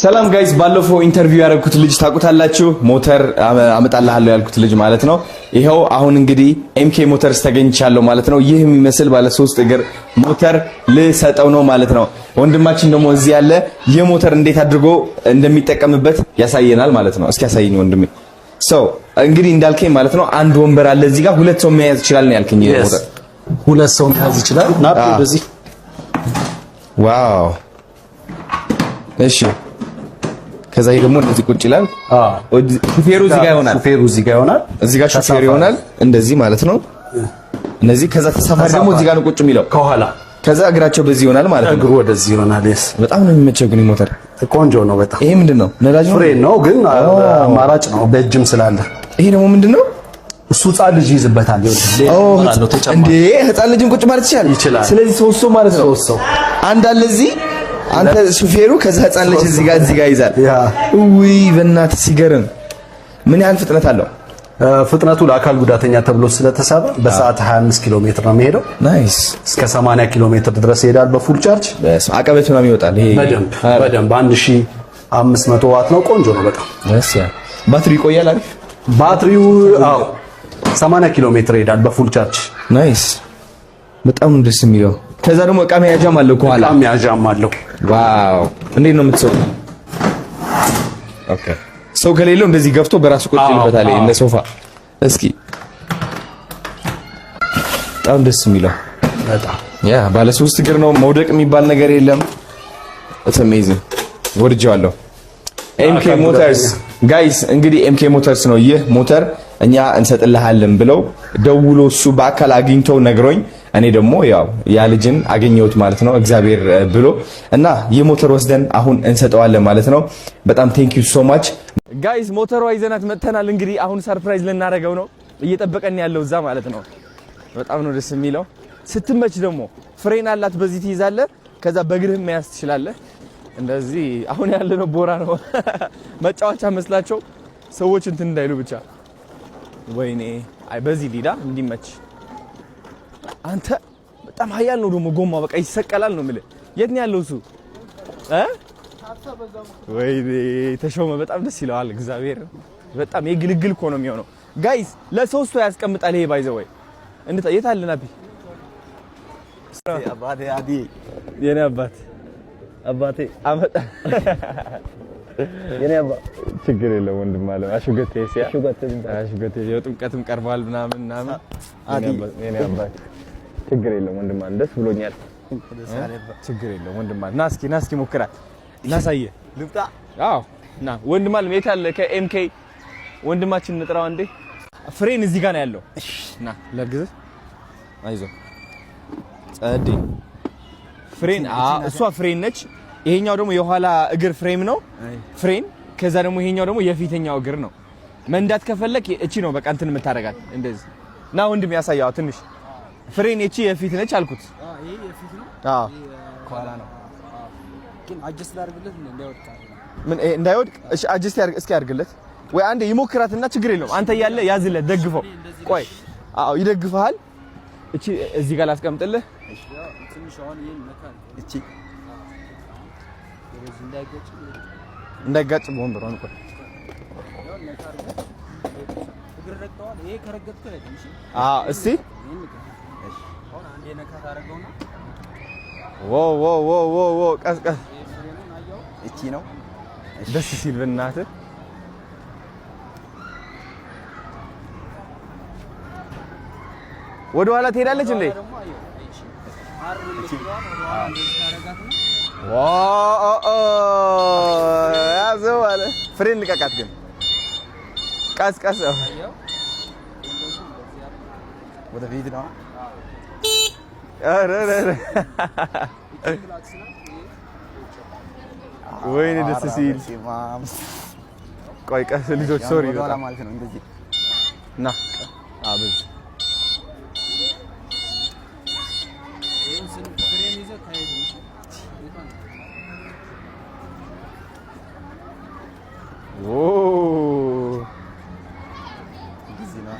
ሰላም ጋይስ ባለፈው ኢንተርቪው ያደረኩት ልጅ ታውቁታላችሁ ሞተር አመጣልሃለሁ ያልኩት ልጅ ማለት ነው ይሄው አሁን እንግዲህ ኤምኬ ሞተርስ ተገኝቻለሁ ማለት ነው ይህ የሚመስል ባለ 3 እግር ሞተር ልሰጠው ነው ማለት ነው ወንድማችን ደግሞ እዚህ ያለ የሞተር እንዴት አድርጎ እንደሚጠቀምበት ያሳየናል ማለት ነው እስኪ ያሳየኝ ወንድሜ እንግዲህ እንዳልከኝ ማለት ነው አንድ ወንበር አለ እዚህ ጋር ሁለት ሰው መያዝ ይችላል ነው ያልከኝ ሞተር ሁለት ሰው መያዝ ይችላል ናፕ በዚህ ዋው እሺ ከዛ ደግሞ እንደዚህ ቁጭ ይላል ሹፌሩ እዚህ ጋር ይሆናል እዚህ ጋር ሹፌሩ ይሆናል እንደዚህ ማለት ነው እነዚህ ከዛ ተሳፋሪ ደግሞ እዚህ ጋር ነው ቁጭ የሚለው ከኋላ ከዛ እግራቸው በዚህ ይሆናል ማለት ነው እግሩ ወደዚህ ይሆናል በጣም ነው የሚመቸው ግን ሞተር ቆንጆ ነው በጣም ይሄ ምንድነው ነዳጅ ፍሬን ነው ግን አማራጭ ነው በእጅም ስላለ ይሄ ደግሞ ምንድነው እሱ ህፃን ልጅ ይዝበታል እንዴ ህፃን ልጅም ቁጭ ማለት ይችላል ስለዚህ ሶስት ሰው ማለት ነው ሶስት ሰው አንድ አለ እዚህ አንተ ሹፌሩ ከዛ ህፃን ልጅ እዚህ ጋር ይዛል ውይ በእናትህ ሲገርም ምን ያህል ፍጥነት አለው ፍጥነቱ ለአካል ጉዳተኛ ተብሎ ስለተሳበ በሰዓት 25 ኪሎ ሜትር ነው የሚሄደው ናይስ እስከ 80 ኪሎ ሜትር ድረስ ይሄዳል በፉል ቻርጅ አቀበት ነው ይወጣል ይሄ በደንብ 1500 ዋት ነው ቆንጆ ነው በጣም ባትሪ ይቆያል አይደል ባትሪው 80 ኪሎ ሜትር ይሄዳል በፉል ቻርጅ ናይስ በጣም ደስ የሚለው ከዛ ደግሞ እቃ መያዣም አለው ከኋላ እቃ መያዣም አለው ዋው እንዴት ነው የምትሰው ኦኬ ሰው ከሌለው እንደዚህ ገፍቶ በራሱ ቁጭ ይልበታል እንደ ሶፋ እስኪ በጣም ደስ የሚለው በጣም ባለ 3 እግር ነው መውደቅ የሚባል ነገር የለም it's amazing ወርጃለሁ ኤምኬ ሞተርስ ጋይስ እንግዲህ ኤምኬ ሞተርስ ነው ይህ ሞተር እኛ እንሰጥልሃለን ብለው ደውሎ እሱ በአካል አግኝቶ ነግሮኝ እኔ ደግሞ ያው ያ ልጅን አገኘሁት ማለት ነው እግዚአብሔር ብሎ እና የሞተር ወስደን አሁን እንሰጠዋለን ማለት ነው በጣም ቴንክ ዩ ሶ ማች ጋይስ ሞተሯ ይዘናት መጥተናል እንግዲህ አሁን ሰርፕራይዝ ልናደርገው ነው እየጠበቀን ያለው እዛ ማለት ነው በጣም ነው ደስ የሚለው ስትመች ደግሞ ፍሬን አላት በዚህ ትይዛለህ ከዛ በእግርህ መያዝ ትችላለህ እንደዚህ አሁን ያለነው ቦራ ነው መጫወቻ መስላቸው ሰዎች እንትን እንዳይሉ ብቻ ወይኔ አይ በዚህ ሊዳ እንዲመች አንተ በጣም ኃያል ነው ደግሞ ጎማ በቃ ይሰቀላል ነው የምልህ የት ነው ያለው እሱ ወይኔ ተሾመ በጣም ደስ ይለዋል እግዚአብሔር በጣም የግልግል እኮ ነው የሚሆነው ጋይስ ለሶስቱ ያስቀምጣል ይሄ ባይዘው ወይ እንዴት የት አለ ናቢ አባቴ አዲ የኔ አባቴ አመጣ የኔ አባ ችግር የለም ወንድም አለ አሽገቴ የጥምቀትም ቀርቧል ምናምን አዲ የኔ አባት ችግር የለም ወንድም አለ ደስ ብሎኛል ችግር የለም ወንድም አለ ና እስኪ ሞክራ ናሳየ ልብጣ አዎ ና ወንድም አለ የት አለ ከኤምኬ ወንድማችን እንጥራው እንዴ ፍሬን እዚህ ጋር ነው ያለው ና ለግዝ አይዞ ጸዲ ፍሬን እሷ ፍሬን ነች ይሄኛው ደግሞ የኋላ እግር ፍሬም ነው ፍሬን ከዛ ደግሞ ይሄኛው ደግሞ የፊተኛው እግር ነው መንዳት ከፈለክ እቺ ነው በቃ እንትን የምታረጋት እንደዚህ ና ወንድም ያሳያው ትንሽ ፍሬን እቺ የፊት ነች አልኩት ይሄ የፊት ነው ከኋላ ነው ግን አጀስት ላድርግለት እንዳይወድቅ ምን እንዳይወድቅ እሺ አጀስት ያርግ እስኪ ያርግለት ወይ አንዴ ይሞክራትና ችግር የለውም አንተ ያለ ያዝለት ደግፈው ቆይ ይደግፋል እቺ እዚህ ጋር ላስቀምጥልህ እሺ ትንሽ አሁን ይሄን መካን እቺ እንዳይጋጭ ወንበሩን ቆይ እግር ረግጠዋል ይሄ ከረገጥኩ ላይ ትንሽ እስቲ አሁን አንዴ ነካ ታረጋውና ዎ ቀስቀስ እቺ ነው ደስ ሲል በእናትህ ወደ ኋላ ትሄዳለች እንዴ ያዘው አለ ፍሬን ልቀቃት ግን ቀስቀስ ወደ ፊት ነው ወይኔ ደስ ሲል ቆይ ቀስ ልጆች ሶሪ ወላ ማለት ነው እንደዚህ ና አብዝ ፍሬን ይዘህ ታይደሽ ኦ ጊዜ ነው